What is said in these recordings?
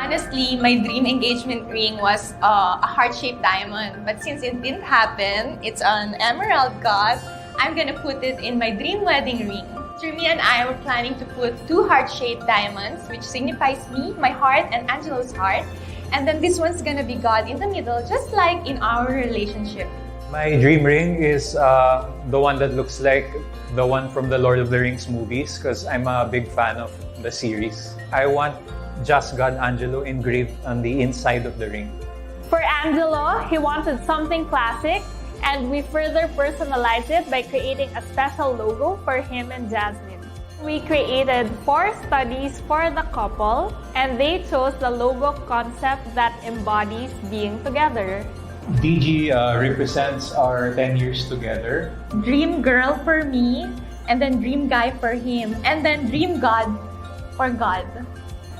Honestly, my dream engagement ring was a heart-shaped diamond. But since it didn't happen, it's an emerald cut. I'm gonna put it in my dream wedding ring. Jeremy and I were planning to put 2 heart-shaped diamonds, which signifies me, my heart, and Angelo's heart. And then this one's gonna be God in the middle, just like in our relationship. My dream ring is the one that looks like the one from the Lord of the Rings movies because I'm a big fan of the series. I want Just God Angelo engraved on the inside of the ring. For Angelo, he wanted something classic, and we further personalized it by creating a special logo for him and Jasmine. We created 4 studies for the couple, and they chose the logo concept that embodies being together. DG represents our 10 years together. Dream girl for me, and then dream guy for him, and then dream God for God.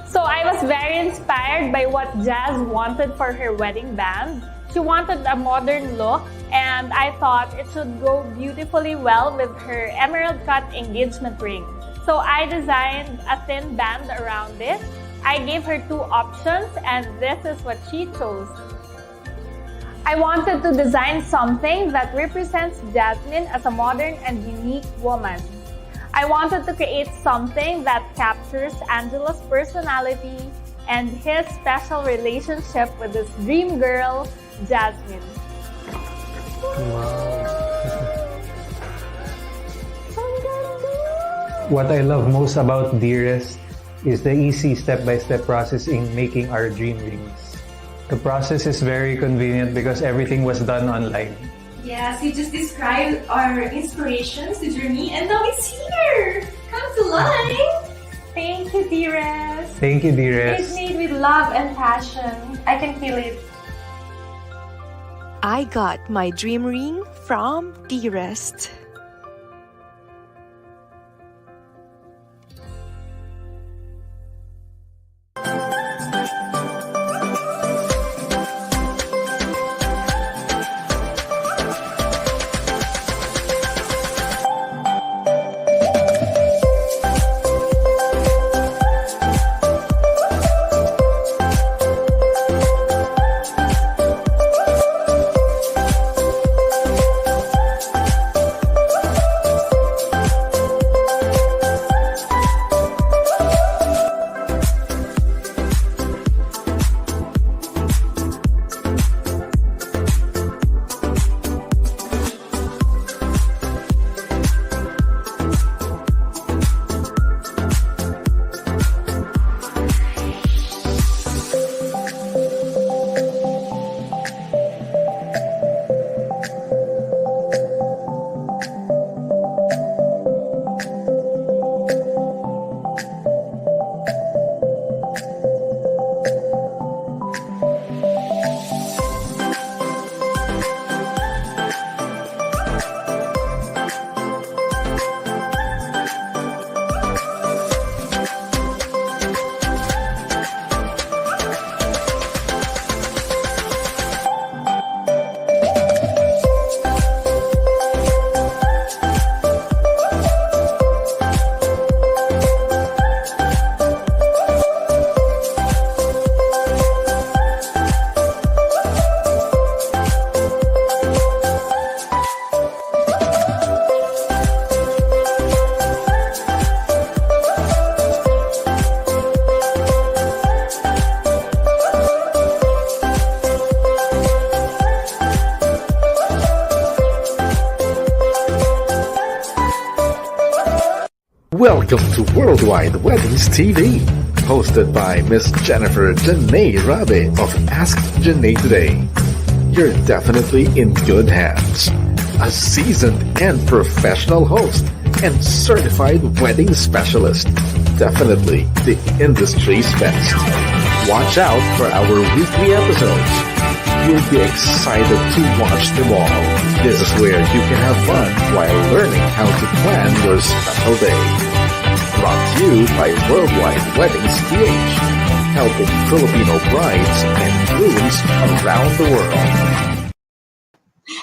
So I was very inspired by what Jazz wanted for her wedding band. She wanted a modern look, and I thought it should go beautifully well with her emerald cut engagement ring. So I designed a thin band around it. I gave her 2 options, and this is what she chose. I wanted to design something that represents Jasmine as a modern and unique woman. I wanted to create something that captures Angelo's personality and his special relationship with his dream girl, Jasmine. Wow. What I love most about Dearest is the easy step-by-step process in making our dream rings. The process is very convenient because everything was done online. Yes, you just described our inspirations to Jeremy, and now it's here! Come to life! Thank you, dearest. Thank you, Dearest. It's made with love and passion. I can feel it. I got my dream ring from Dearest. Welcome to Worldwide Weddings TV, hosted by Miss Jennifer Janae Rabe of Ask Janae Today. You're definitely in good hands. A seasoned and professional host and certified wedding specialist. Definitely the industry's best. Watch out for our weekly episodes. You'll be excited to watch them all. This is where you can have fun while learning how to plan your special day. Brought to you by Worldwide Weddings PH, helping Filipino brides and grooms around the world.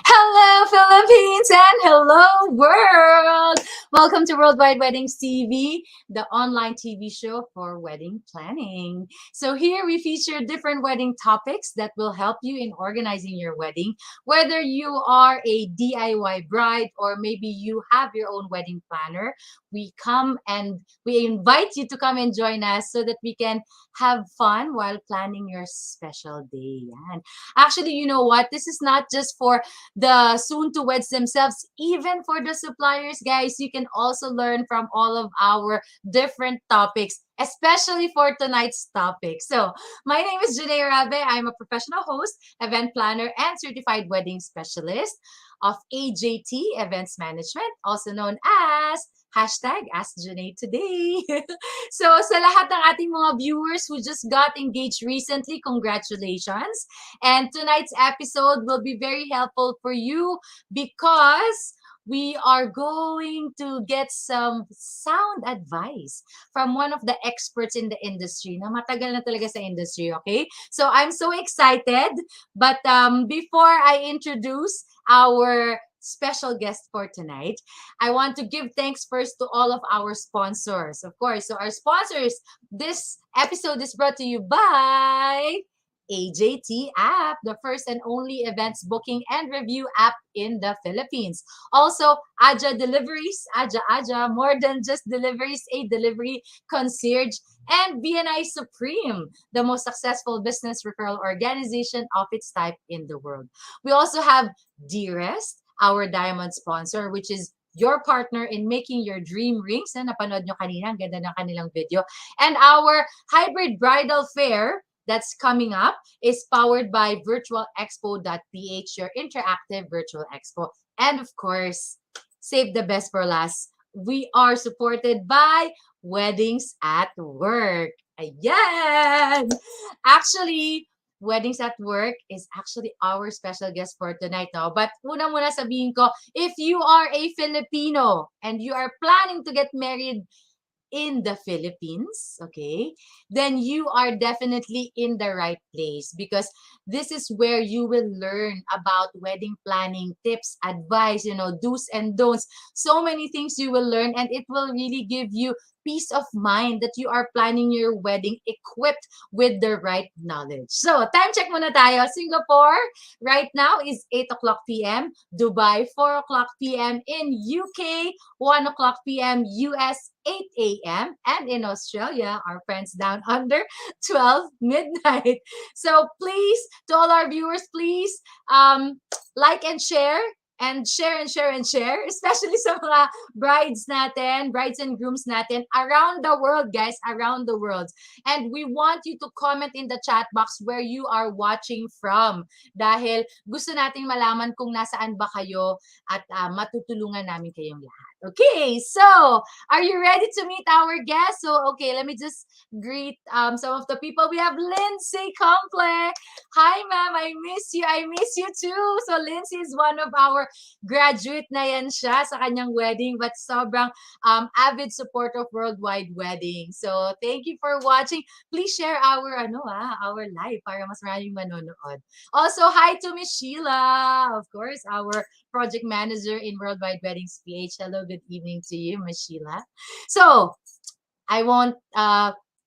Hello, Philippines and hello world! Welcome to Worldwide Weddings TV, the online TV show for wedding planning. So here we feature different wedding topics that will help you in organizing your wedding, whether you are a DIY bride or maybe you have your own wedding planner. We invite you to come and join us so that we can have fun while planning your special day. Yan. Actually, you know what? This is not just for the soon-to-weds themselves, even for the suppliers, guys. You can also learn from all of our different topics, especially for tonight's topic. So, my name is Janae Rabe. I'm a professional host, event planner, and certified wedding specialist of AJT Events Management, also known as #AskJanaeToday. So, sa lahat ng ating mga viewers who just got engaged recently, congratulations. And tonight's episode will be very helpful for you because we are going to get some sound advice from one of the experts in the industry na matagal na talaga sa industry, okay? So I'm so excited. But before I introduce our special guest for tonight, I want to give thanks first to all of our sponsors, of course. So our sponsors, this episode is brought to you by AJT app, the first and only events booking and review app in the Philippines. Also, Aja Deliveries, Aja, more than just deliveries, a delivery concierge, and BNI Supreme, the most successful business referral organization of its type in the world. We also have Dearest, our diamond sponsor, which is your partner in making your dream rings. Na napanood nyo kanina, ang ganda ng kanilang video. And our hybrid bridal fair that's coming up is powered by virtualexpo.ph, your interactive virtual expo. And of course, save the best for last. We are supported by Weddings at Work. Ayan! Actually, Weddings at Work is actually our special guest for tonight now. But una muna sabihin ko, if you are a Filipino and you are planning to get married in the Philippines, okay, then you are definitely in the right place because this is where you will learn about wedding planning, tips, advice, do's and don'ts. So many things you will learn, and it will really give you peace of mind that you are planning your wedding equipped with the right knowledge. So, time check muna tayo. Singapore right now is 8 o'clock p.m. Dubai, 4 o'clock p.m. In UK, 1 o'clock p.m. US, 8 a.m. And in Australia, our friends down under, 12 midnight. So, please, to all our viewers, please like and share. And share, especially sa mga brides and grooms natin around the world, guys, around the world. And we want you to comment in the chat box where you are watching from dahil gusto nating malaman kung nasaan ba kayo at matutulungan namin kayong lahat. Okay, so are you ready to meet our guests? So, okay, let me just greet some of the people. We have Lindsay Comple. Hi, ma'am. I miss you. I miss you too. So, Lindsay is one of our graduate na yan siya sa kanyang wedding, but sobrang avid supporter of Worldwide Wedding. So, thank you for watching. Please share our live para mas maraming manonood. Also, hi to Miss Sheila, of course, our project manager in Worldwide Weddings PH. Hello, good evening to you, Miss Sheila. So, I won't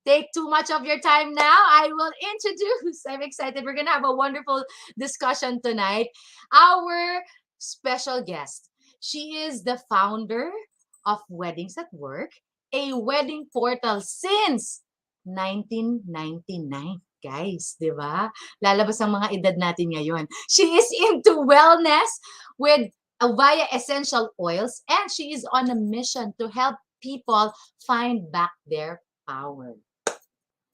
take too much of your time now. I will introduce, I'm excited. We're going to have a wonderful discussion tonight. Our special guest. She is the founder of Weddings at Work, a wedding portal since 1999. Guys, di ba? Lalabas ang mga edad natin ngayon. She is into wellness with via essential oils, and she is on a mission to help people find back their power.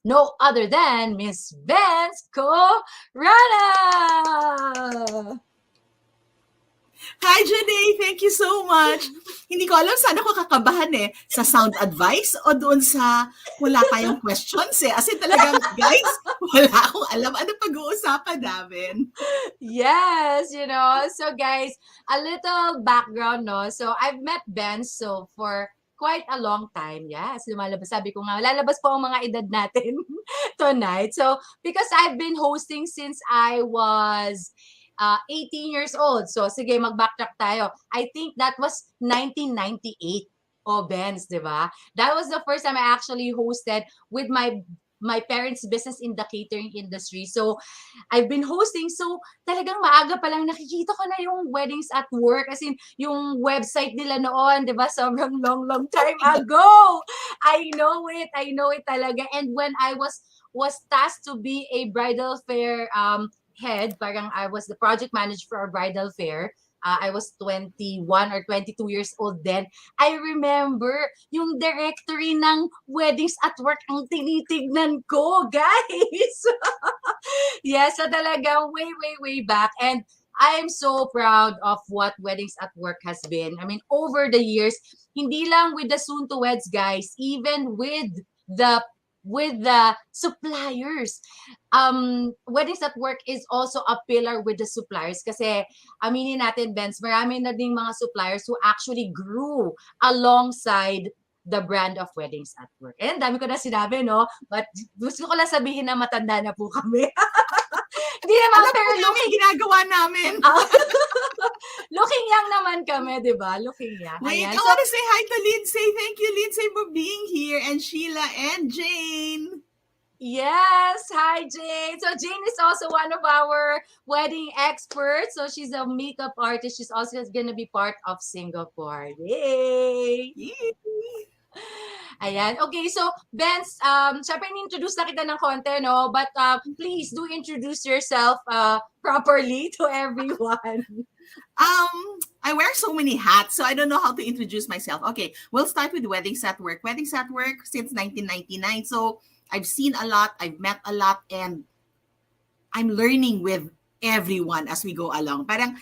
No other than Miss Benz Co-Rana! Hi, Janae! Thank you so much. Hindi ko alam saan ako kakabahan sa sound advice o doon sa wala tayong questions As in talagang, guys, wala akong alam ano pag-uusapan namin. Yes, So guys, a little background, no? So I've met Ben for quite a long time. Yes, lumalabas. Sabi ko nga, lalabas po ang mga edad natin tonight. So because I've been hosting since I was 18 years old. So, sige, mag-backtrack tayo. I think that was 1998. Oh, Benz, di ba? That was the first time I actually hosted with my parents' business in the catering industry. So, I've been hosting. So, talagang maaga pa lang nakikita ko na yung weddings at work. As in, yung website nila noon, di ba? Sobrang long time ago. I know it talaga. And when I was tasked to be a bridal fair head, parang I was the project manager for a bridal fair. I was 21 or 22 years old then. I remember yung directory ng weddings at work ang tinitignan ko, guys. Yes, so talagang way back. And I'm so proud of what Weddings at Work has been. I mean, over the years, hindi lang with the soon-to-weds, guys, even with the suppliers. Weddings at Work is also a pillar with the suppliers kasi aminin natin, Benz, marami na ding mga suppliers who actually grew alongside the brand of Weddings at Work. And dami ko na sinabi, no? But gusto ko lang sabihin na matanda na po kami. Hindi naman, Alam pero po namin ginagawa namin. looking young naman kami, di ba? Looking young. Wait, Ayan. I want to say hi to Lindsay. Thank you, Lindsay, for being here. And Sheila and Jane. Yes, hi Jane. So Jane is also one of our wedding experts. So she's a makeup artist. She's also going to be part of Singapore. Yay! Yay! Ayan. Okay, so Benz, syempre ni-introduce na kita ng konti, no? But please do introduce yourself properly to everyone. I wear so many hats, so I don't know how to introduce myself. Okay, we'll start with Weddings at Work. Weddings at Work since 1999. So I've seen a lot, I've met a lot, and I'm learning with everyone as we go along. Parang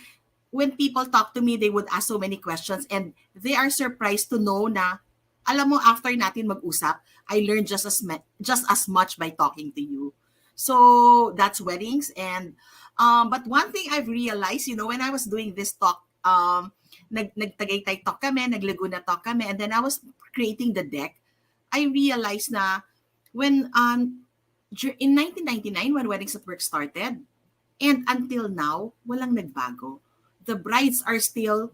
when people talk to me, they would ask so many questions and they are surprised to know na, alam mo, after natin mag-usap, I learned just as much by talking to you. So that's weddings. And but one thing I've realized, when I was doing this talk, nagtagaytay talk kami, naglaguna talk kami, and then I was creating the deck. I realized na when in 1999 when Weddings at Work started, and until now, walang nagbago. The brides are still,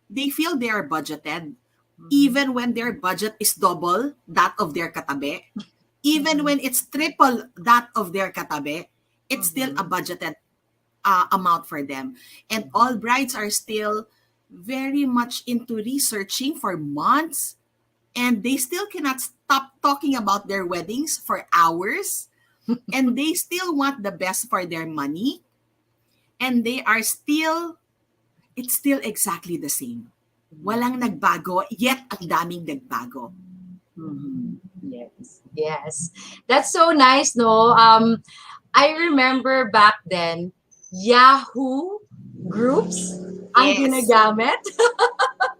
they feel they are budgeted. Even when their budget is double that of their katabi, even when it's triple that of their katabi, it's still a budgeted amount for them. And all brides are still very much into researching for months, and they still cannot stop talking about their weddings for hours, and they still want the best for their money, and it's still exactly the same. Walang nagbago, yet ang daming nagbago. Yes. That's so nice, no? I remember back then, Yahoo groups ang ginagamit.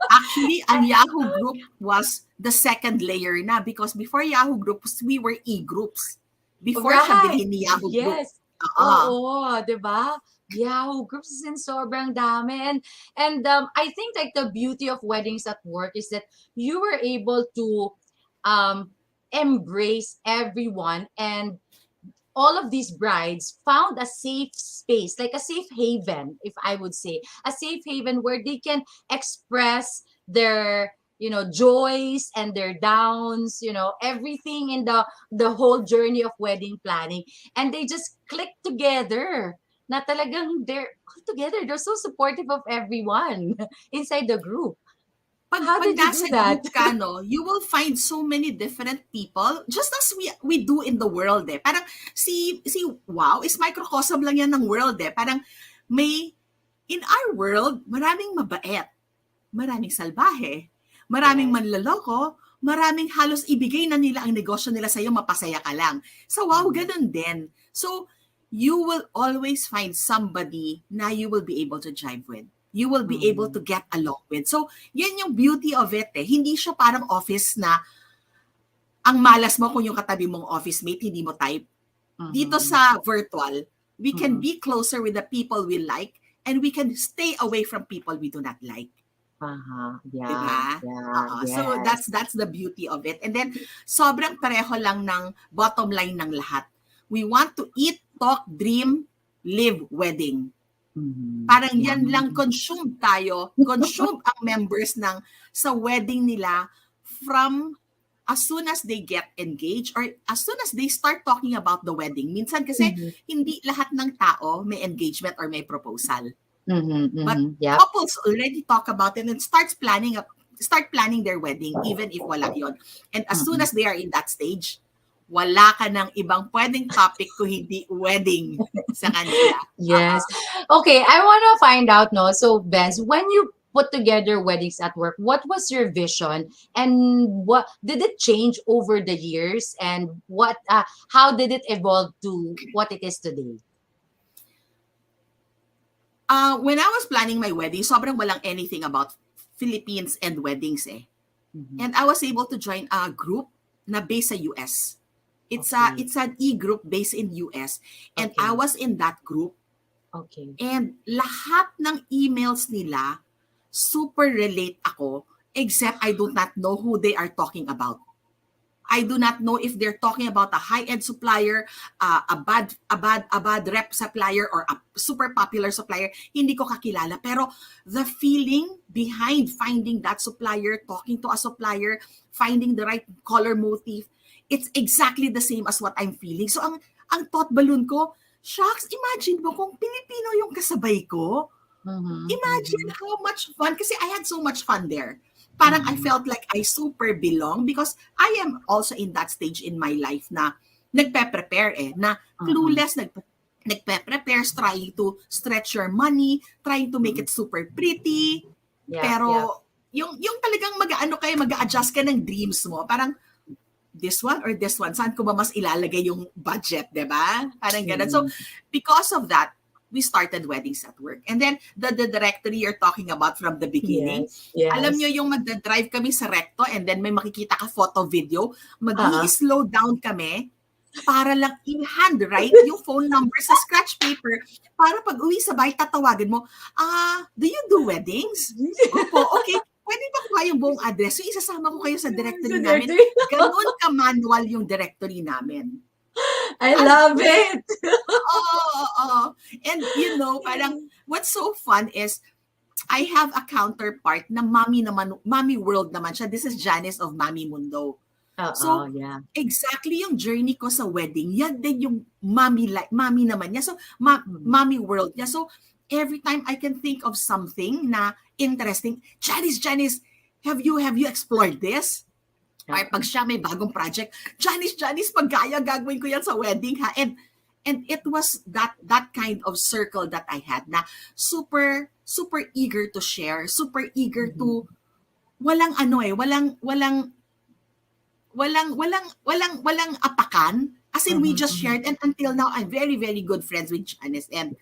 Actually, ang Yahoo group was the second layer na, because before Yahoo groups, we were e-groups. Before siya bilhin ni Yahoo group. Yes. Oo, diba? Yahoo groups is in sobrang dami. And I think like the beauty of Weddings at Work is that you were able to embrace everyone, and all of these brides found a safe space, like a safe haven, if I would say, a safe haven where they can express their joys and their downs, everything in the whole journey of wedding planning, and they just click together. Na talagang they're together. They're so supportive of everyone inside the group. How did you do that? Group ka, you will find so many different people, just as we do in the world. Parang si Wow is microcosm lang yan ng world. Parang in our world, maraming mabait, maraming salbahe, maraming manloloko, maraming halos ibigay na nila ang negosyo nila sa'yo, mapasaya ka lang. So Wow, ganun din. So you will always find somebody na you will be able to jive with. You will be able to get along with. So, yan yung beauty of it. Hindi siya parang office na ang malas mo kung yung katabi mong office mate, hindi mo type. Dito sa virtual, we can be closer with the people we like, and we can stay away from people we do not like. Yeah, diba? Yes. So, that's the beauty of it. And then, sobrang pareho lang ng bottom line ng lahat. We want to eat, talk, dream, live wedding. Parang yan lang consumed ang members ng sa wedding nila from as soon as they get engaged or as soon as they start talking about the wedding. Minsan kasi hindi lahat ng tao may engagement or may proposal. But Yep. couples already talk about it and start planning their wedding even if wala yon. And as soon as they are in that stage, wala ka ng ibang pwedeng topic kung hindi wedding sa kanila. Yes. Okay, I want to find out, no? So, Benz, when you put together weddings at work, what was your vision and what did it change over the years and what how did it evolve to what it is today? When I was planning my wedding, sobrang walang anything about Philippines and weddings eh. And I was able to join a group na based sa US. It's an e-group based in US. And I was in that group. Okay. And lahat ng emails nila, super relate ako, except I do not know who they are talking about. I do not know if they're talking about a high-end supplier, a bad rep supplier, or a super popular supplier. Hindi ko kakilala. Pero the feeling behind finding that supplier, talking to a supplier, finding the right color motif, it's exactly the same as what I'm feeling. So ang thought balloon ko, shucks, imagine mo kung Pilipino yung kasabay ko. Imagine how much fun. Kasi I had so much fun there. Parang I felt like I super belong because I am also in that stage in my life na nagpe-prepare na clueless, nagpe-prepare, trying to stretch your money, trying to make it super pretty. Pero yung talagang mag-a-adjust ka ng dreams mo. Parang this one or this one, saan ko ba mas ilalagay yung budget, diba? Parang ganun. So because of that, we started weddings at work. And then the directory you're talking about from the beginning, alam nyo yung magdadrive kami sa recto and then may makikita ka photo video, mag-i-slow down kami para lang i-handwrite yung phone number sa scratch paper para pag uwi sa bahay, tatawagan mo, do you do weddings? Opo, okay. Pwede ba kuha yung buong address? So isasama ko kayo sa directory namin. Ganun ka-manual yung directory namin. I love it. And you know, parang what's so fun is I have a counterpart na Mommy World naman siya. This is Janice of Mommy Mundo. So exactly yung journey ko sa wedding, yan din yung mommy naman niya. So Mommy World niya. So every time I can think of something na interesting, Janice, have you explored this? Or pag siya may bagong project, Janice, pagkaya gagawin ko yan sa wedding ha. And it was that kind of circle that I had na super eager to share, super eager to walang apakan. As in, we just shared, and until now, I'm very, very good friends with Janice and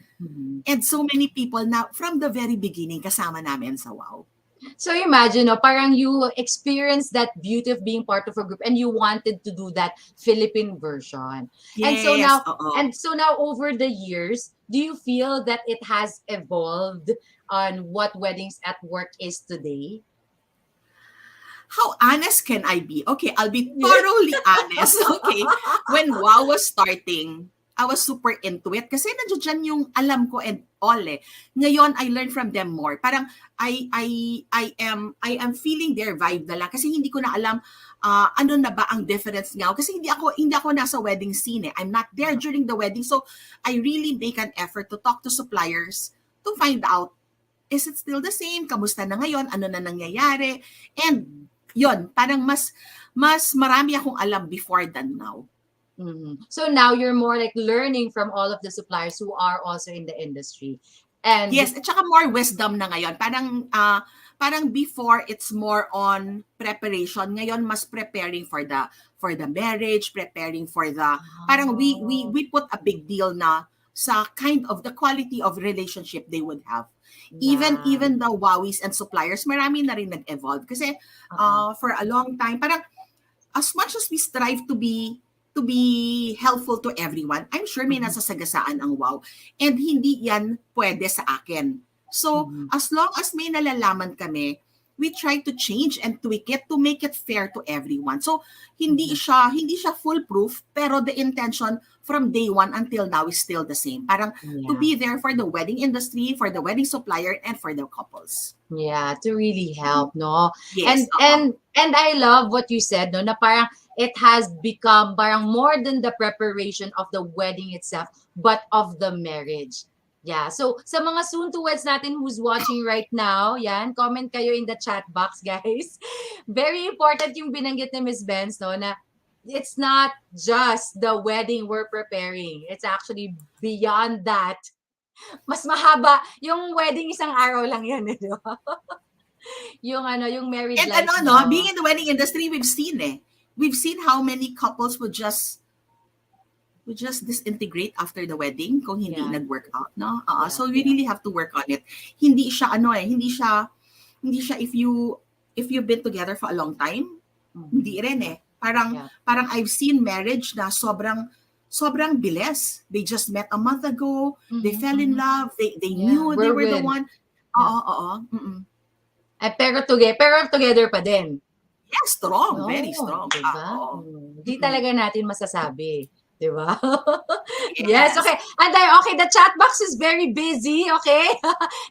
so many people now from the very beginning kasama namin sa WOW. So imagine, parang you experienced that beauty of being part of a group and you wanted to do that Philippine version. Yes, and so now over the years, do you feel that it has evolved on what weddings at work is today? How honest can I be? Okay, I'll be thoroughly honest. Okay, when WOW was starting, I was super into it kasi nandiyan yung alam ko and all eh. Ngayon, I learned from them more. Parang I am feeling their vibe na lang kasi hindi ko na alam ano na ba ang difference nga. Kasi hindi ako nasa wedding scene eh. I'm not there during the wedding. So, I really make an effort to talk to suppliers to find out, is it still the same? Kamusta na ngayon? Ano na nangyayari? And yun, parang mas marami akong alam before than now. So now you're more like learning from all of the suppliers who are also in the industry. And yes, at saka more wisdom na ngayon. Parang before it's more on preparation. Ngayon mas preparing for the marriage, preparing for the parang we put a big deal na sa kind of the quality of relationship they would have. Even the Wowies and suppliers, marami na rin nag-evolve kasi for a long time parang as much as we strive to be helpful to everyone, I'm sure may nasasagasaan ang WOW. And hindi yan pwede sa akin. So, as long as may nalalaman kami we try to change and tweak it to make it fair to everyone. So hindi siya foolproof, pero the intention from day one until now is still the same. Parang to be there for the wedding industry, for the wedding supplier, and for the couples. Yeah, to really help, no? Yes. And I love what you said, no, na parang it has become parang more than the preparation of the wedding itself, but of the marriage. Yeah. So sa mga soon to weds natin who's watching right now, yan, comment kayo in the chat box, guys. Very important yung binanggit ni Miss Benz, no, na it's not just the wedding we're preparing. It's actually beyond that. Mas mahaba. Yung wedding, isang araw lang yan, di ba? yung marriage And life. being in the wedding industry, we've seen how many couples would just disintegrate after the wedding kung hindi nag-work out, no? So we really have to work on it. Hindi siya hindi siya if you've been together for a long time, hindi rin eh. Parang I've seen marriage na sobrang bilis. They just met a month ago, they fell in love, they knew they were the one. Pero together pa din. Yeah, strong, very strong. Diba? Hindi talaga natin masasabi. Diba? Yes, okay. And the chat box is very busy, okay?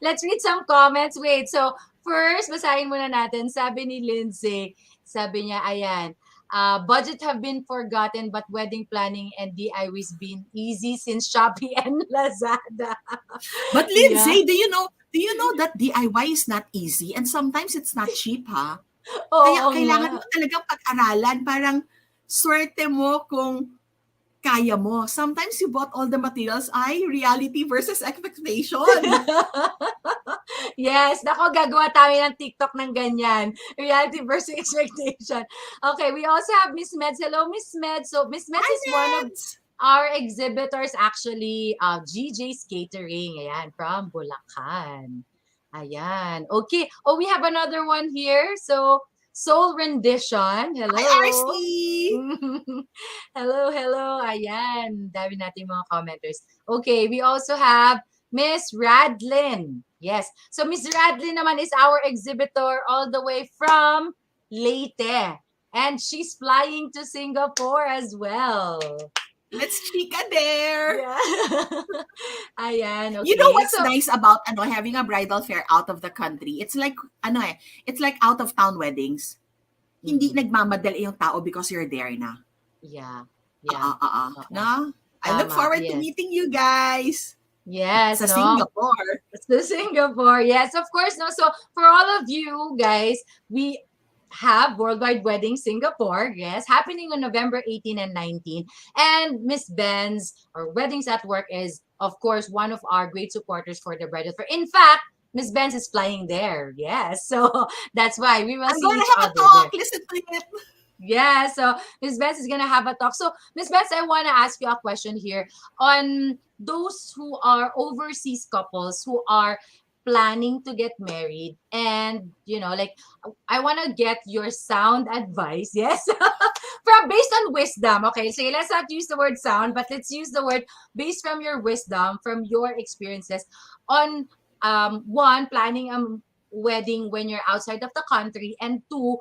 Let's read some comments. Wait, so first, basahin muna natin. Sabi ni Lindsay, sabi niya, ayan, budget have been forgotten but wedding planning and DIYs been easy since Shopee and Lazada. But Lindsay, do you know that DIY is not easy and sometimes it's not cheap, ha? Kaya kailangan mo talagang pag-aralan. Parang swerte mo kung kaya mo. Sometimes you bought all the materials, reality versus expectation. Yes, nako, gagawa tayo ng TikTok ng ganyan. Reality versus expectation. Okay, we also have Miss Meds. Hello, Miss Meds. So, Miss Meds is one of our exhibitors, actually, GJ's Catering, ayan, from Bulacan. Ayan. Okay. Oh, we have another one here. So, Soul Rendition. Hello. Hi, RC! Hello. Ayan. Dami natin mga commenters. Okay, we also have Miss Radlin. Yes. So, Miss Radlin naman is our exhibitor all the way from Leyte. And she's flying to Singapore as well. Let's chika there. Yeah. Ayan, okay. You know what's nice about having a bridal fair out of the country? It's like it's like out of town weddings. Hindi nagmamadali yung tao because you're there na. Yeah. No? I look forward to meeting you guys. Yes, Singapore. Sa Singapore. Yes, of course. No. So for all of you guys, we have Worldwide Wedding Singapore, yes, happening on November 18 and 19. And Miss Benz, or Weddings at Work, is, of course, one of our great supporters for the bridal fair. In fact, Miss Benz is flying there. Yes. So that's why we will see each other. I'm going to have a talk. Listen to it. Yeah. So Miss Benz is going to have a talk. So Miss Benz, I want to ask you a question here on those who are overseas couples who are planning to get married, and I want to get your sound advice, yes, based on wisdom. Okay, so let's not use the word sound, but let's use the word based from your wisdom, from your experiences on one, planning a wedding when you're outside of the country, and two,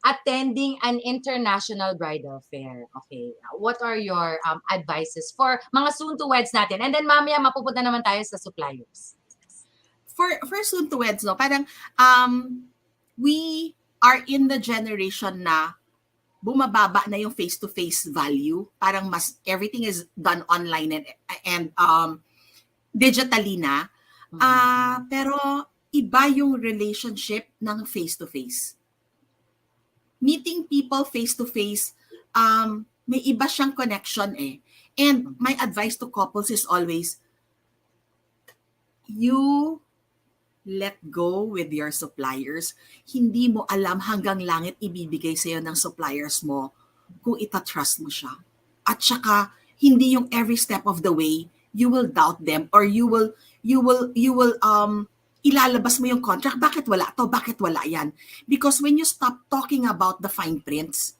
attending an international bridal fair. Okay, what are your advices for mga soon to weds natin, and then mamaya mapupunta naman tayo sa suppliers. For soon to weds, no, parang we are in the generation na bumababa na yung face-to-face value. Parang everything is done online and digitally na. Pero iba yung relationship ng face-to-face. Meeting people face-to-face, may iba siyang connection eh. And my advice to couples is always, you let go with your suppliers. Hindi mo alam hanggang langit ibibigay sa'yo ng suppliers mo kung itatrust mo siya. At saka, hindi yung every step of the way, you will doubt them or you will ilalabas mo yung contract. Bakit wala to? Bakit wala yan? Because when you stop talking about the fine prints,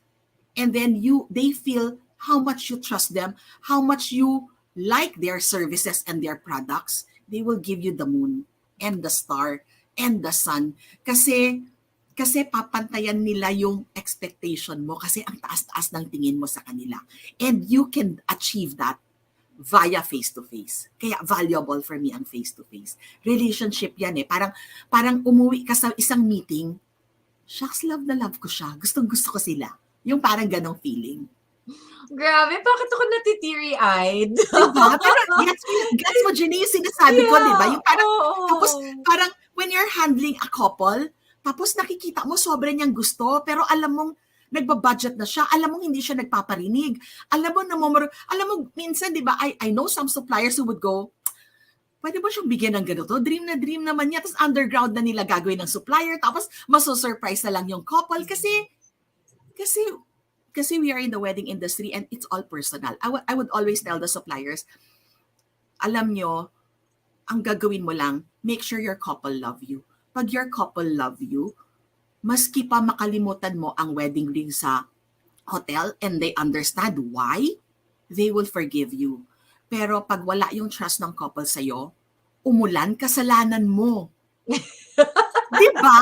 and then they feel how much you trust them, how much you like their services and their products, they will give you the moon and the star and the sun. Kasi Kasi papantayan nila yung expectation mo kasi ang taas-taas ng tingin mo sa kanila. And you can achieve that via face-to-face. Kaya valuable for me ang face-to-face. Relationship yan eh. Parang umuwi ka sa isang meeting, shucks, love na love ko siya. Gustong-gusto ko sila. Yung parang ganong feeling. Grabe, bakit ako natiteary-eyed? Diba? Pero gets mo, Jenny, yung sinasabi ko, diba? Yung tapos parang when you're handling a couple, tapos nakikita mo sobrang niyang gusto, pero alam mong nagbabudget na siya, alam mong hindi siya nagpaparinig. Alam mo minsan, di ba, I know some suppliers who would go, pwede ba siyang bigyan ng ganito? Dream naman niya. Tapos underground na nila gagawin ng supplier. Tapos maso-surprise na lang yung couple. Kasi we are in the wedding industry and it's all personal. I would always tell the suppliers, alam nyo, ang gagawin mo lang, make sure your couple love you. Pag your couple love you, maski pa makalimutan mo ang wedding ring sa hotel and they understand why, they will forgive you. Pero pag wala yung trust ng couple sa'yo, umulan, kasalanan mo. Diba?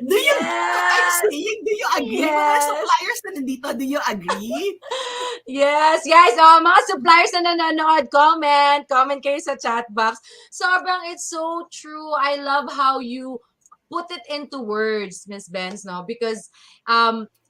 Do you agree? Yes. Mga suppliers na nandito, do you agree? Yes, guys, mga suppliers na nanonood, comment kayo sa chat box. Sobrang, it's so true. I love how you put it into words, Miss Benz, no? Because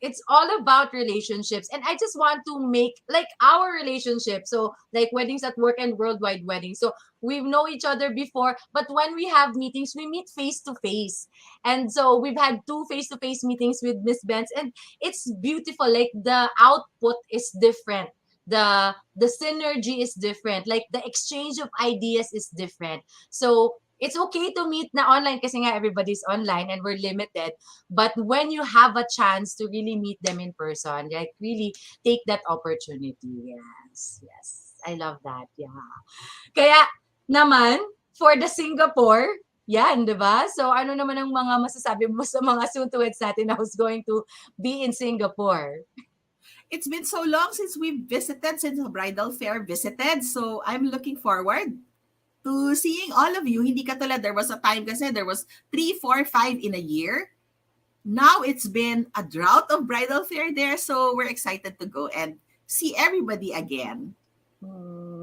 it's all about relationships. And I just want to make like our relationship. So like weddings at work and worldwide weddings. So we know each other before, but when we have meetings, we meet face to face. And so we've had 2 face-to-face meetings with Miss Benz, and it's beautiful. Like the output is different. The synergy is different. Like the exchange of ideas is different. So it's okay to meet na online kasi nga everybody's online and we're limited. But when you have a chance to really meet them in person, like really take that opportunity. Yes. I love that. Yeah. Kaya naman, for the Singapore, yan, di ba? So ano naman ang mga masasabi mo sa mga soon-to-weds natin na who's going to be in Singapore? It's been so long since we've visited, since the bridal fair visited. So I'm looking forward to seeing all of you. Hindi katulad, there was a time kasi there was 3, 4, 5 in a year. Now it's been a drought of bridal fair there. So we're excited to go and see everybody again.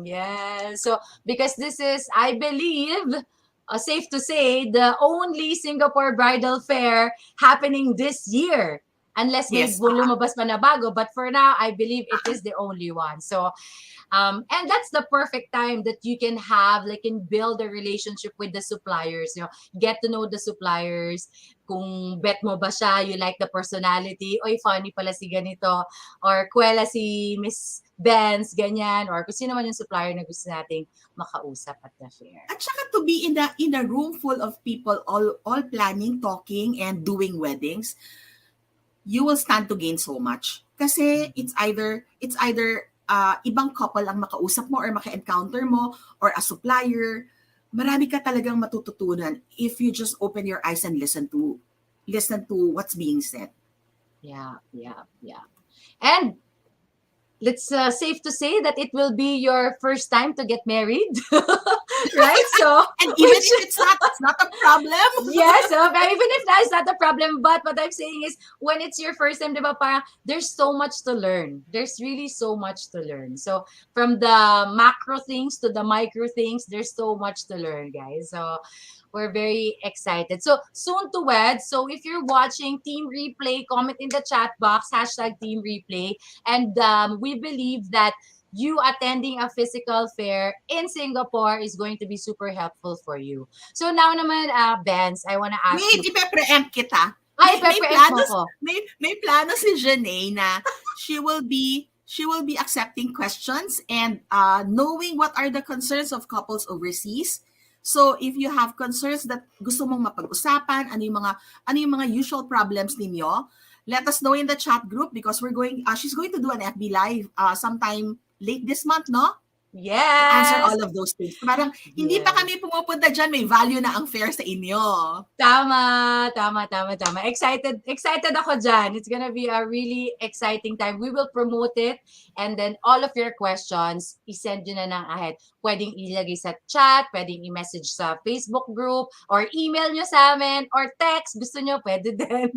Yes. So because this is, I believe, safe to say, the only Singapore bridal fair happening this year. Unless may lumabas pa na bago. But for now, I believe it is the only one. So, and that's the perfect time that you can have, like, can build a relationship with the suppliers. You know, get to know the suppliers. Kung bet mo ba siya, you like the personality. Oy, funny pala si ganito. Or kwela si Miss Benz, ganyan. Or kung sino man yung supplier na gusto nating makausap at the fair. At saka to be in a room full of people all planning, talking, and doing weddings, you will stand to gain so much. Kasi it's either ibang couple ang makausap mo or maka-encounter mo or a supplier. Marami ka talagang matututunan if you just open your eyes and listen to what's being said. Yeah. And it's safe to say that it will be your first time to get married, right? So, and even if it's not a problem. Yes, even if that's not a problem. But what I'm saying is, when it's your first time, diba, parang there's so much to learn. There's really so much to learn. So, from the macro things to the micro things, there's so much to learn, guys. So, we're very excited. So, soon to wed. So, if you're watching Team Replay, comment in the chat box, #Team Replay. And we believe that you attending a physical fair in Singapore is going to be super helpful for you. So, now naman, Benz, I want to ask you. Wait, ipe-preempt kita. May plano si Janae na she will be accepting questions and knowing what are the concerns of couples overseas. So if you have concerns that gusto mong mapag-usapan, ano yung mga usual problems ninyo, let us know in the chat group because she's going to do an FB live sometime late this month, no? to answer Yes. all of those things. Parang hindi pa kami pumupunta dyan, may value na ang fare sa inyo. Tama. Excited ako dyan. It's gonna be a really exciting time. We will promote it, and then all of your questions, isend nyo na ng ahead. Pwedeng ilagay sa chat, pwedeng i-message sa Facebook group, or email nyo sa amin, or text. Gusto nyo, pwede din.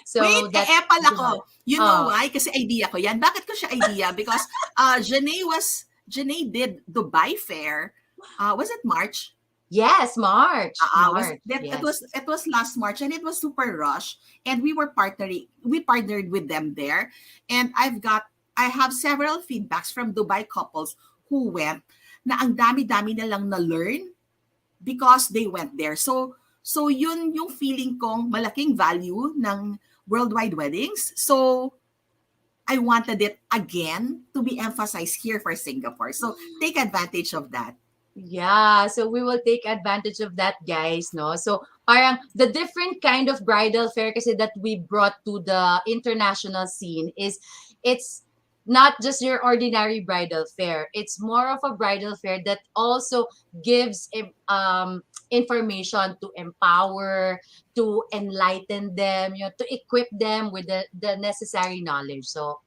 So, Wait, epal ako. You know why? Kasi idea ko yan. Bakit ko siya idea? Because Janae did Dubai Fair. Was it March? Yes, March. Yes. It was last March, and it was super rush, and we partnered with them there, and I have several feedbacks from Dubai couples who went na ang dami-dami na lang na learn because they went there. So yun yung feeling kong malaking value ng worldwide weddings. So I wanted it again to be emphasized here for Singapore. So take advantage of that. Yeah, so we will take advantage of that, guys, no? So parang the different kind of bridal fair kasi that we brought to the international scene is it's not just your ordinary bridal fair. It's more of a bridal fair that also gives information to empower, to enlighten them, to equip them with the necessary knowledge. So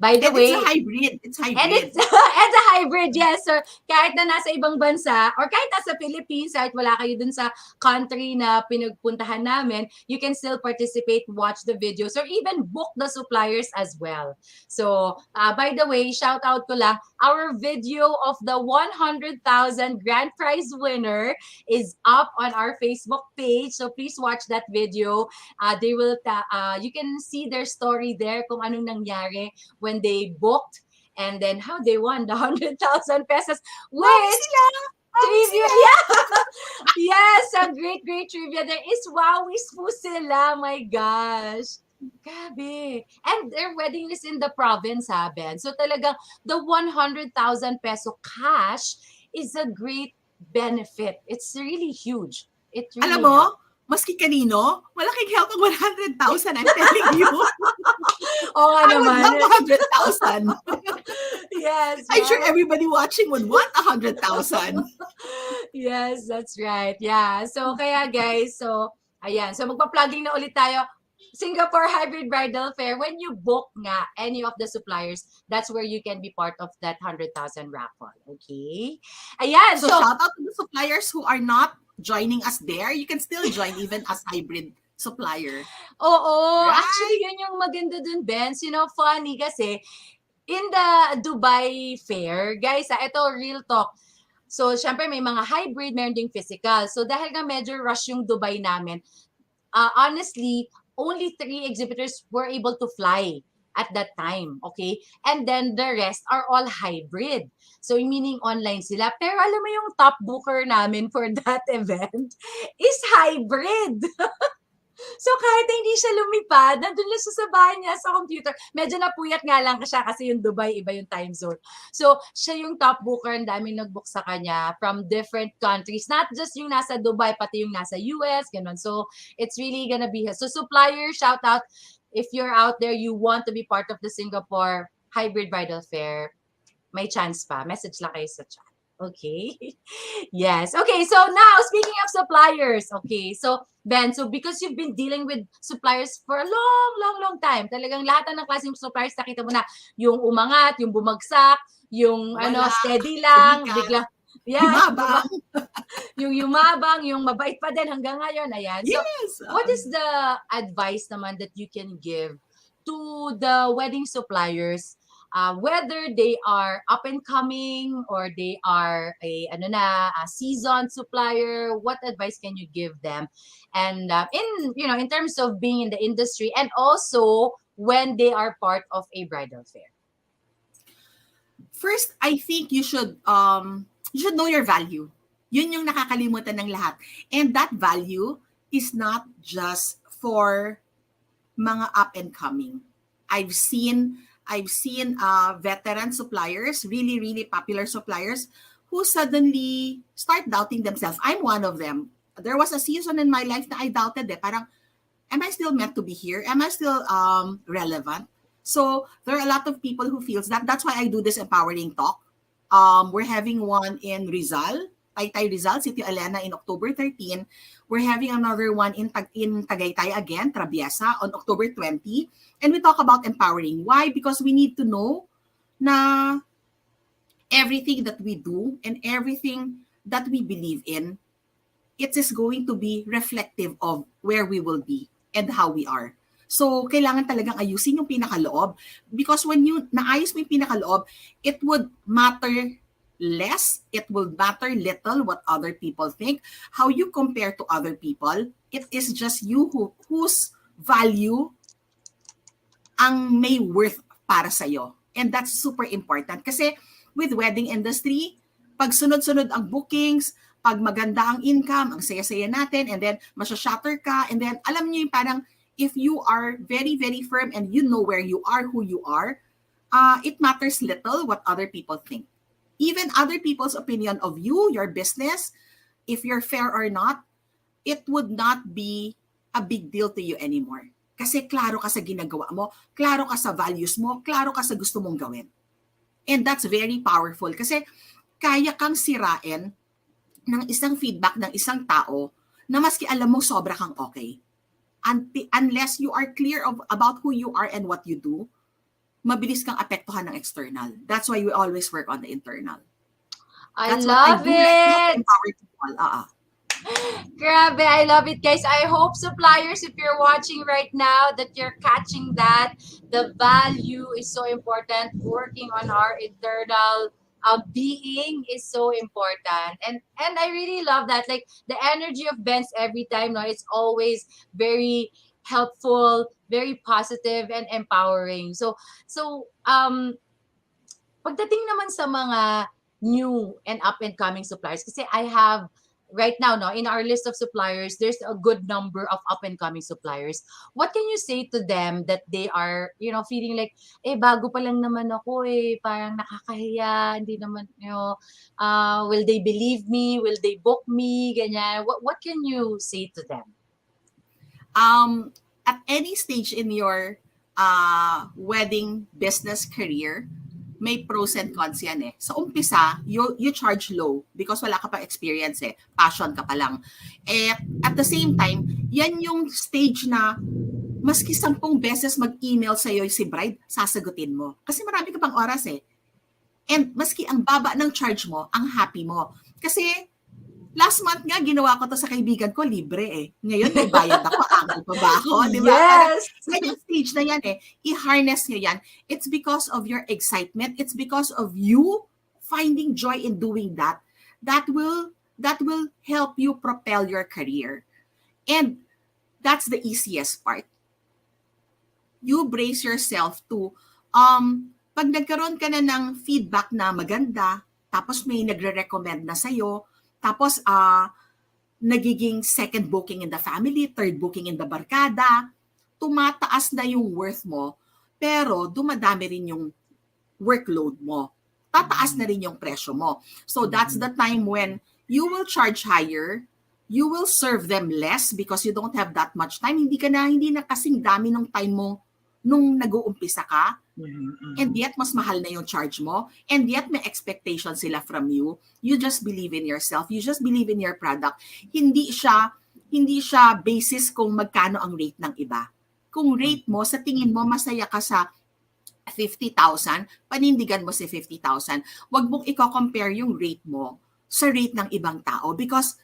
by the way, It's hybrid. and it's a hybrid, yes, sir. Kahit na nasa ibang bansa or kahit nasa Philippines, kahit wala kayo dun sa country na pinagpuntahan namin, you can still participate, watch the videos, or even book the suppliers as well. So, by the way, shout out ko lang, our video of the 100,000 grand prize winner is up on our Facebook page. So, please watch that video. You can see their story there kung anong nangyari when they booked and then how they won the 100,000 pesos with trivia. Yeah. Yes, a great trivia. There is wowis po sila. My gosh. Grabe. And their wedding is in the province, ha, Ben? So talagang the 100,000 peso cash is a great benefit. It's really huge. It really Alam mo, maski kanino, malaking help ang 100,000, I'm telling you. Oo nga I would naman. love 100,000. Yes. I'm sure wow. everybody watching would want 100,000. Yes, that's right. Yeah. So, kaya guys, so, ayan. So, magpa-plugging na ulit tayo. Singapore Hybrid Bridal Fair, when you book nga any of the suppliers, that's where you can be part of that 100,000 raffle. Okay? Ayan. So shout out to the suppliers who are not joining us there. You can still join even as hybrid supplier. Oo. Right? Actually, yun yung maganda dun, Benz. Funny kasi, in the Dubai Fair, guys, ito real talk. So, syempre may mga hybrid, meron ding physical. So, dahil nga medyo rush yung Dubai namin, honestly, only 3 exhibitors were able to fly at that time, okay? And then the rest are all hybrid. So, meaning online sila. Pero alam mo yung top booker namin for that event is hybrid. So, kahit hindi siya lumipad, nandun lang siya sa bahay niya sa computer. Medyo napuyat nga lang siya kasi yung Dubai, iba yung time zone. So, siya yung top booker, ang daming nag-book sa kanya from different countries. Not just yung nasa Dubai, pati yung nasa US, ganun. So, it's really gonna be So, supplier, shout out. If you're out there, you want to be part of the Singapore Hybrid Bridal Fair, may chance pa. Message lang kayo sa chat. Okay. Yes. Okay. So now, speaking of suppliers, okay. So, Ben, so because you've been dealing with suppliers for a long time, talagang lahat ng klaseng suppliers, nakita mo na yung umangat, yung bumagsak, yung steady lang, bigla. Yeah, Yumabang. yung yumabang, yung mabait pa din hanggang ngayon. Ayan. So, Yes. what is the advice naman that you can give to the wedding suppliers, whether they are up and coming or they are a seasoned supplier? What advice can you give them? And in terms of being in the industry, and also when they are part of a bridal fair. First, I think you should know your value. Yun yung nakakalimutan ng lahat. And that value is not just for mga up and coming. I've seen veteran suppliers, really popular suppliers, who suddenly start doubting themselves. I'm one of them. There was a season in my life na I doubted parang, am I still meant to be here? Am I still relevant? So there are a lot of people who feels that. That's why I do this empowering talk. We're having one in Rizal, Taytay Rizal, City Elena in October 13. We're having another one in Tagaytay again, Traviesa, on October 20. And we talk about empowering. Why? Because we need to know na everything that we do and everything that we believe in, it is going to be reflective of where we will be and how we are. So, kailangan talagang ayusin yung pinakaloob because when you naayos mo yung pinakaloob, it would matter less, it will matter little what other people think, how you compare to other people. It is just you whose value ang may worth para sa'yo. And that's super important kasi with wedding industry, pag sunod-sunod ang bookings, pag maganda ang income, ang saya-saya natin, and then masya-shatter ka, and then alam niyo yung parang if you are very, very firm and you know where you are, who you are, it matters little what other people think. Even other people's opinion of you, your business, if you're fair or not, it would not be a big deal to you anymore. Kasi klaro ka sa ginagawa mo, klaro ka sa values mo, klaro ka sa gusto mong gawin. And that's very powerful kasi kaya kang sirain ng isang feedback ng isang tao na maski alam mo sobra kang okay. Unless you are clear about who you are and what you do, mabilis kang apektuhan ng external. That's why we always work on the internal. That's love what I do, like, empower people. Grabe, I love it, guys. I hope suppliers, if you're watching right now, that you're catching that. The value is so important. Working on our internal being is so important. And I really love that. Like, the energy of Benz every time, no, it's always very helpful, very positive, and empowering. So pagdating naman sa mga new and up-and-coming suppliers, kasi I have right now, no, in our list of suppliers, there's a good number of up-and-coming suppliers. What can you say to them that they are, feeling like, bago pa lang naman ako, parang nakakahiya, hindi naman, will they believe me? Will they book me? Ganyan. What can you say to them? At any stage in your wedding business career, may pros and cons yan eh. Sa umpisa, you charge low because wala ka pa experience eh. Passion ka pa lang. At the same time, yan yung stage na maski 10 beses mag-email sa'yo si bride, sasagutin mo. Kasi marami ka pang oras eh. And maski ang baba ng charge mo, ang happy mo. Kasi last month nga, ginawa ko to sa kaibigan ko, libre eh. Ngayon, may bayad ako, angal pa ba ako? Diba? Yes! Kanyang stage na yan eh. I-harness nyo yan. It's because of your excitement. It's because of you finding joy in doing that. That will help you propel your career. And that's the easiest part. You brace yourself to, pag nagkaroon ka na ng feedback na maganda, tapos may nagre-recommend na sa'yo, tapos, nagiging second booking in the family, third booking in the barkada, tumataas na yung worth mo, pero dumadami rin yung workload mo. Tataas na rin yung presyo mo. So that's the time when you will charge higher, you will serve them less because you don't have that much time. Hindi na kasing dami ng time mo nung nag-uumpisa ka. And yet, mas mahal na yung charge mo. And yet, may expectation sila from you. You just believe in yourself. You just believe in your product. Hindi siya basis kung magkano ang rate ng iba. Kung rate mo, sa tingin mo, masaya ka sa 50,000, panindigan mo si 50,000. Huwag mong i-compare yung rate mo sa rate ng ibang tao because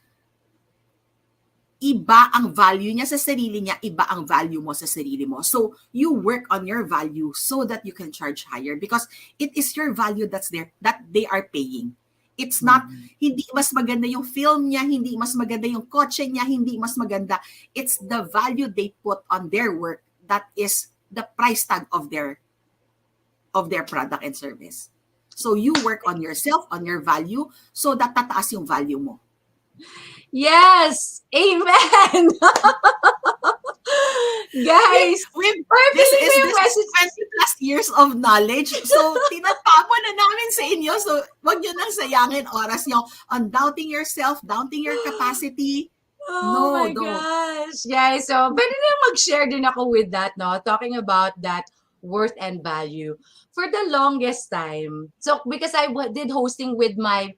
iba ang value niya sa sarili niya, iba ang value mo sa sarili mo. So, you work on your value so that you can charge higher because it is your value that's there, that they are paying. It's not, hindi mas maganda yung film niya, hindi mas maganda yung kotse niya, hindi mas maganda. It's the value they put on their work that is the price tag of their product and service. So, you work on yourself, on your value, so that tataas yung value mo. Yes! Amen! Guys, this is 20 plus years of knowledge. So, tinatamo na namin sa inyo. So, wag nyo nang sayangin oras nyo on doubting yourself, doubting your capacity. Oh my gosh. Guys, so pwede na mag-share din ako with that, no? Talking about that worth and value. For the longest time, so because I did hosting with my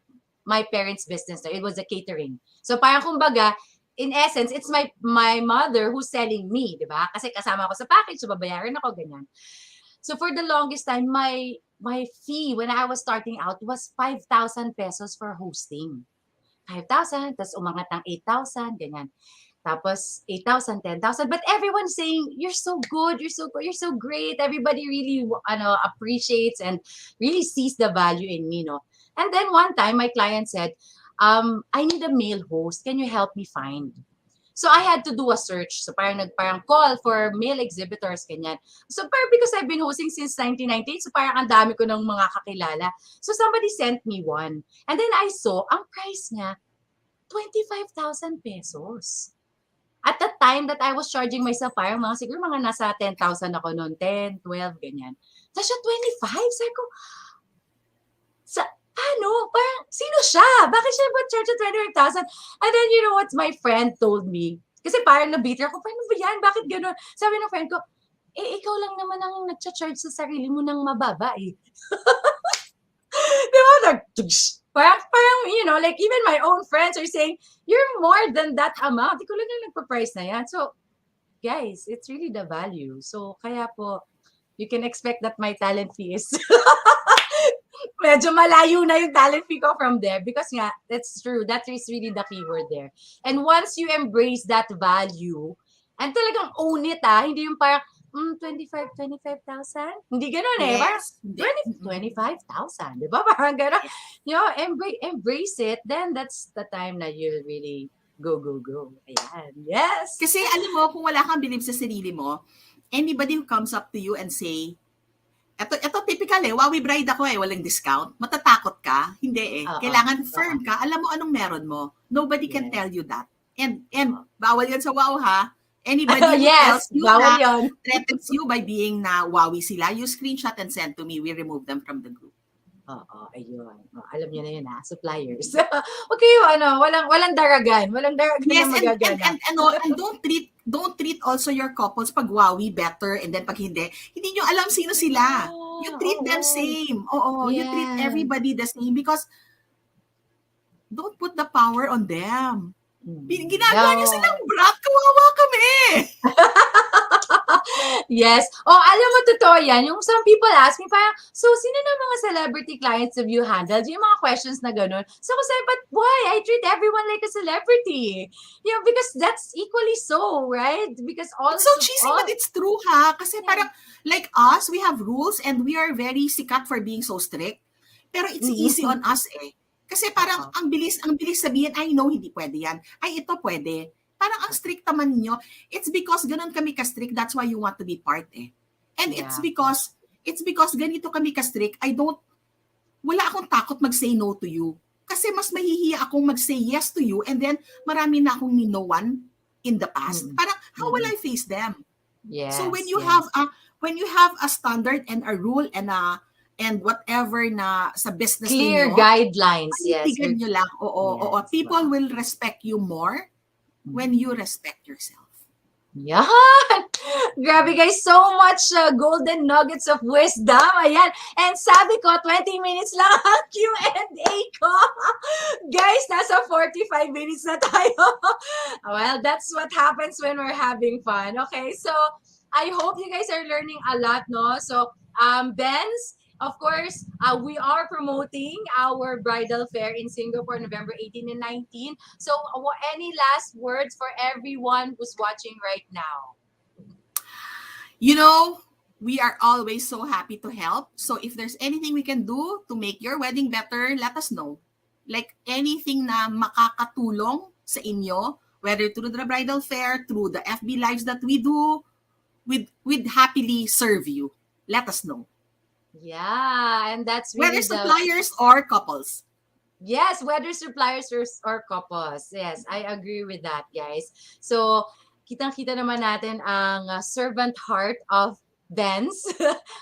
parents' business, it was a catering. So parang kumbaga, in essence, it's my mother who's selling me, di ba? Kasi kasama ako sa package, so babayaran ako, ganyan. So for the longest time, my fee when I was starting out was 5,000 pesos for hosting. 5,000, tapos umangat ng 8,000, ganyan. Tapos 8,000, 10,000. But everyone's saying, you're so good, you're so good, you're so great. Everybody really appreciates and really sees the value in me, no? And then one time, my client said, I need a male host. Can you help me find? So I had to do a search. So parang call for male exhibitors, ganyan. So parang because I've been hosting since 1998, so parang ang dami ko ng mga kakilala. So somebody sent me one. And then I saw, ang price niya, 25,000 pesos. At the time that I was charging myself, parang siguro mga nasa 10,000 ako noon, 10, 12, ganyan. Tapos siya, 25? Sabi ko, paano? Parang, sino siya? Bakit siya ba-charge 25,000? And then, you know what my friend told me? Kasi parang nabitter ako, paano ba yan? Bakit gano'n? Sabi ng friend ko, ikaw lang naman ang nag-charge sa sarili mo ng mababa eh. Di ba? Parang, you know, like even my own friends are saying, you're more than that amount. Di ko lang yung nagpa-price na yan. So, guys, it's really the value. So, kaya po, you can expect that my talent fee is medyo malayo na yung talent fee ko from there because nga, that's true. That is really the keyword there. And once you embrace that value, and talagang own it, hindi yung parang, 25,000? Hindi ganun eh. Parang 25,000. Di ba? Parang ganun. You know, embrace it, then that's the time na you really go. Ayan. Yes. Kasi alam mo, kung wala kang believe sa sarili mo, anybody who comes up to you and say, Ito typical eh, Wawi bride ako eh, walang discount. Matatakot ka? Hindi eh. Kailangan firm ka. Alam mo anong meron mo. Nobody can tell you that. And bawal yan sa wow ha. Anybody who tells you na threatens you by being na Wawi sila, you screenshot and send to me. We remove them from the group. Ayun. Alam niyo na yun suppliers. Okay, walang daragan. Walang daragan na magagana. And don't treat also your couples pag Wawi better and then pag hindi nyo alam sino sila. You treat them same. You treat everybody the same because don't put the power on them. Ginagawa niyo silang brat, kawawa kami. Yes. Alam mo, totoo yan. Yung some people ask me, parang, so, sino na mga celebrity clients have you handled? Yung mga questions na ganun. So, ko sabi, but why? I treat everyone like a celebrity. You know, because that's equally so, right? Because all... It's so cheesy, but it's true, ha? Kasi parang, like us, we have rules and we are very sikat for being so strict. Pero it's easy on us, eh. Kasi parang, ang bilis sabihin, I know, hindi pwede yan. Ay, ito pwede. Parang ang strict naman ninyo. It's because ganun kami ka-strict, that's why you want to be part eh. And it's because ganito kami ka-strict, wala akong takot mag-say no to you. Kasi mas mahihiya akong mag-say yes to you and then marami na akong ni-no-one in the past. Parang, how will I face them? Yes, so when you have a standard and a rule and whatever na sa business clear ninyo, guidelines, yes. Nyo lang. Oo. People will respect you more when you respect yourself. Yan! Grabe guys, so much golden nuggets of wisdom. Ayan. And sabi ko, 20 minutes lang ang Q&A ko. Guys, nasa 45 minutes na tayo. Well, that's what happens when we're having fun. Okay, so I hope you guys are learning a lot, no? So, Benz, of course, we are promoting our bridal fair in Singapore, November 18 and 19. So, any last words for everyone who's watching right now? You know, we are always so happy to help. So, if there's anything we can do to make your wedding better, let us know. Like anything na makakatulong sa inyo, whether through the bridal fair, through the FB lives that we do, we'd happily serve you. Let us know. Yeah, and that's really whether suppliers or couples. Yes, whether suppliers or couples. Yes, I agree with that, guys. So, kitang-kita naman natin ang servant heart of Benz.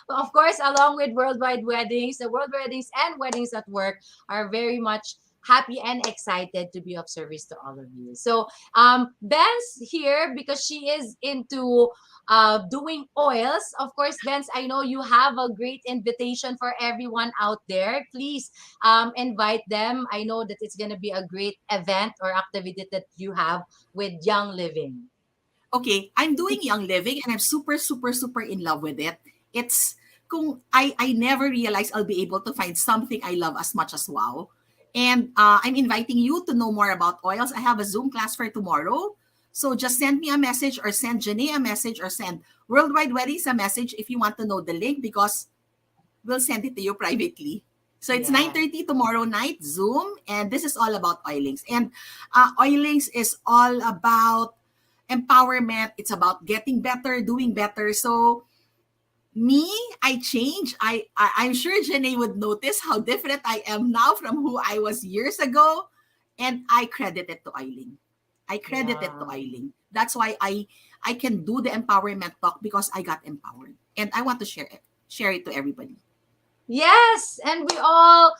Of course, along with worldwide weddings, the world weddings and weddings at work are very much happy and excited to be of service to all of you. So Ben's here because she is into doing oils. Of course, Benz, I know you have a great invitation for everyone out there. Please invite them. I know that it's going to be a great event or activity that you have with Young Living. Okay, I'm doing Young Living and I'm super, super, super in love with it. It's kung I never realized I'll be able to find something I love as much as wow. And I'm inviting you to know more about oils. I have a Zoom class for tomorrow. So just send me a message or send Janae a message or send Worldwide Weddings a message if you want to know the link because we'll send it to you privately. So it's Yeah. 9:30 tomorrow night, Zoom, and this is all about oilings. And oilings is all about empowerment. It's about getting better, doing better. So me, I change. I'm sure Janae would notice how different I am now from who I was years ago. And I credit it to oiling. I credit it to Wow. oiling. That's why I can do the empowerment talk because I got empowered. And I want to share it to everybody. Yes, and we all,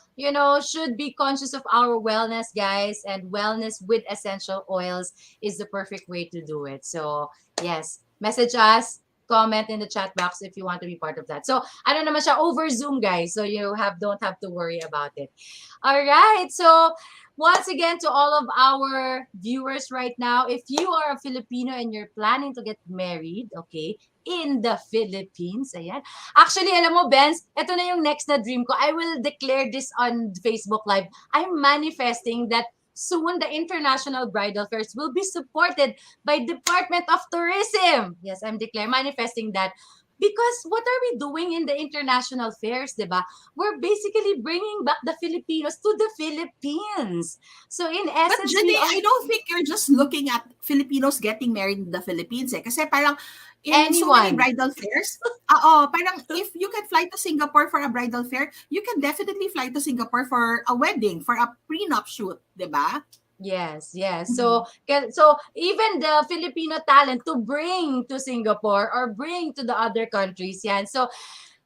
should be conscious of our wellness, guys, and wellness with essential oils is the perfect way to do it. So, yes, message us, comment in the chat box if you want to be part of that. So, I don't know siya over Zoom, guys, so you don't have to worry about it. All right. So, once again to all of our viewers right now, if you are a Filipino and you're planning to get married, okay, in the Philippines, ayan, actually, alam mo, Benz, ito na yung next na dream ko. I will declare this on Facebook Live. I'm manifesting that soon the international bridal fairs will be supported by Department of Tourism. Yes, I'm manifesting that. Because what are we doing in the international fairs, diba? We're basically bringing back the Filipinos to the Philippines. So in But essence, Janae, I don't think you're just looking at Filipinos getting married in the Philippines eh. Kasi parang in so many anyone. bridal fairs, parang if you can fly to Singapore for a bridal fair, you can definitely fly to Singapore for a wedding, for a prenup shoot, di ba? Yes, yes. So even the Filipino talent to bring to Singapore or bring to the other countries, yan. So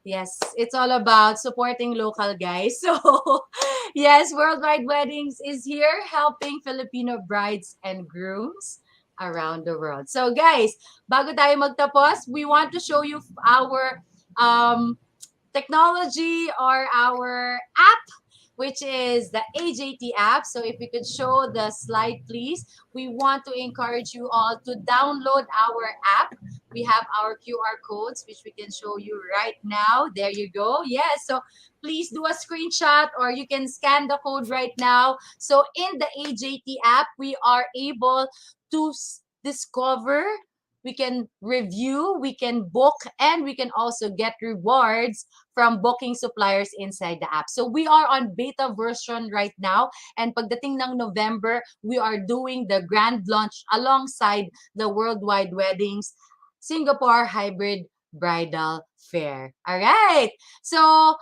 yes, it's all about supporting local guys. So yes, Worldwide Weddings is here helping Filipino brides and grooms around the world. So guys, bago tayo magtapos, we want to show you our technology or our app, which is the AJT app. So if we could show the slide, please. We want to encourage you all to download our app. We have our QR codes, which we can show you right now. There you go. Yes. So please do a screenshot or you can scan the code right now. So in the AJT app, we are able to discover, we can review, we can book, and we can also get rewards from booking suppliers inside the app. So we are on beta version right now. And pagdating ng November, we are doing the grand launch alongside the Worldwide Weddings Singapore Hybrid Bridal Fair. All right. So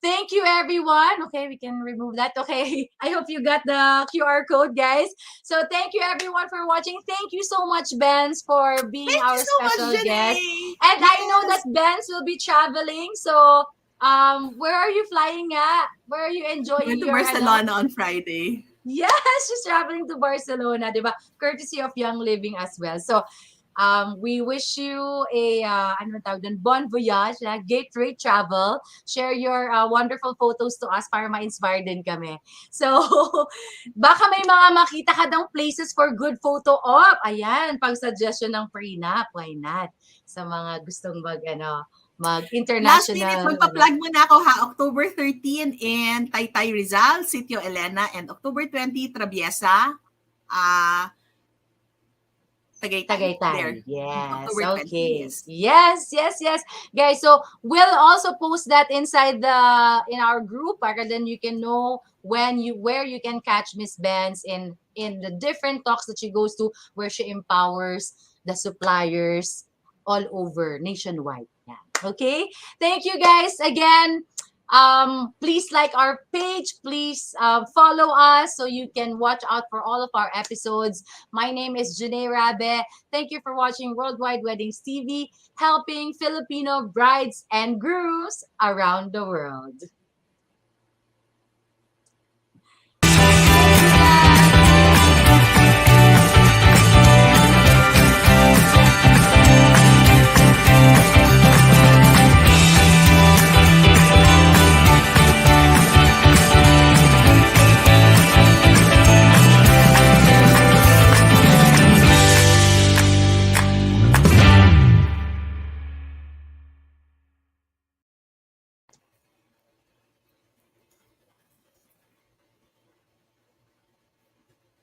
thank you, everyone. Okay, we can remove that. Okay, I hope you got the QR code, guys. So thank you, everyone, for watching. Thank you so much, Benz, for being Thank our you so much, special guest. Janae. And I know Yes. that Benz will be traveling. So where are you flying at? Where are you enjoying Went to your Barcelona on Friday. Yes, she's traveling to Barcelona, diba? Courtesy of Young Living as well. So, we wish you a bon voyage, gateway travel. Share your wonderful photos to us para ma-inspire din kami. So, baka may mga makita ka dang places for good photo op. Ayan, pag-suggestion ng prenup, why not? Sa mga gustong Last minute, mag-international. magpa-plug muna ako ha. October 13 in Taytay Rizal, Sitio Elena, and October 20, Traviesa, Tagaytay. There. Tagaytay. Yes. October 20, Okay. yes. Yes. Guys, so we'll also post that inside in our group para then you can know where you can catch Miss Benz in the different talks that she goes to where she empowers the suppliers all over nationwide. Yeah. Okay? Thank you guys again. Please like our page. Please follow us so you can watch out for all of our episodes. My name is Janae Rabe. Thank you for watching Worldwide Weddings TV, helping Filipino brides and grooms around the world.